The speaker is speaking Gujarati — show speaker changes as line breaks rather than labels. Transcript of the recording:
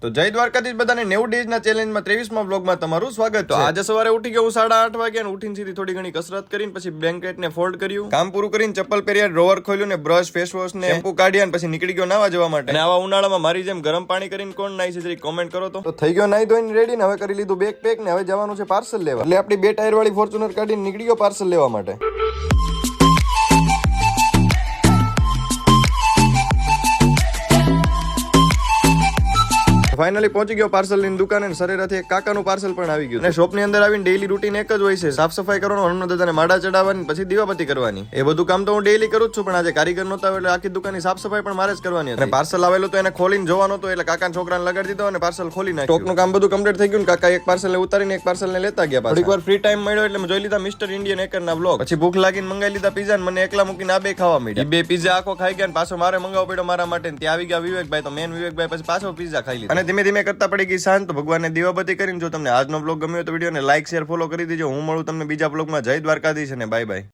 તો જય દ્વારકાધીશ બધાને 90 ડેઝના ચેલેન્જમાં 23માં વ્લોગમાં તમારું સ્વાગત છે। તો આજે સવારે ઉઠી ગયો હું 8:30 વાગે અને ઉઠીને સીધી થોડી ઘણી કસરત કરીને પછી બ્લેન્કેટને ફોલ્ડ કર્યું, કામ પૂરું કરીને ચપ્પલ પહેર્યા, ડ્રોવર ખોલ્યું ને બ્રશ, ફેસ વોશ ને શેમ્પુ કાઢ્યા અને પછી નીકળી ગયો નાવા જવા માટે। અને આવા ઉનાળામાં મારી જેમ ગરમ પાણી કરીને કોણ નાઈ છે જરી કોમેન્ટ કરો તો થઈ ગયો નાઈ ધોઈને રેડી ને હવે કરી લીધું બેગ પેક ને હવે જવાનું છે પાર્સલ લેવા। એટલે આપણી 2 ટાયર વાળી ફોર્ચ્યુનર કાઢીને નીકળી ગયો પાર્સલ લેવા માટે। ફાઇનલી પહોંચી ગયો પાર્સલ ની દુકાને અને સરેરાથી એક કાકાનું પાર્સલ પણ આવી ગયું। અને શોપ ની અંદર આવીને ડેઈલી રૂટીન એક જ હોય છે, સાફ સફાઈ કરવાનું, હનુમાન દાદાને માળા ચડાવવાની, પછી દીવાબત્તી કરવાની। એ બધું કામ તો હું ડેઈલી કરું જ છું, પણ આજે કારીગર નહોતા એટલે આખી દુકાનની સાફ સફાઈ પણ મારે જ કરવાની હતી। અને પાર્સલ આવેલું તો એને ખોલીને જોવાનો હતો એટલે કાકાના છોકરાને લગાડી દીધો અને પાર્સલ ખોલી નાખ્યું। સ્ટોકનું કામ બધું કમ્પ્લીટ થઈ ગયું ને કાકા એક પાર્સલ ઉતારીને એક પાર્સલ ને લેતા ગયા। થોડીક વાર ફ્રી ટાઈમ મળ્યો એટલે મેં જોઈ લીધા મિસ્ટર ઇન્ડિયન એકરના વ્લોગ। પછી ભૂખ લાગીને મંગાવી લીધા પીઝા ને મને એકલા મૂકીને આ બે ખાવા માંડ્યા। બે પીઝા આખો ખાઈ ગયા ને પાછો મારે મંગાવવો પડ્યો મારા માટે। ત્યાં આવી ગયા વિવેકભાઈ, તો મેન વિવેકભાઈ પછી પાછો પીઝા ખાઈ લીધા અને ધીમે ધીમે કરતા પડી ગઈ શાંત। તો ભગવાનને દીવાબત્તી કરીને જો તમને આજનો બ્લોગ ગમ્યો તો વિડીયોને લાઈક શેર ફોલો કરી દેજો। હું મળું તમને બીજા બ્લોગમાં। જય દ્વારકાધીશ અને બાય બાય।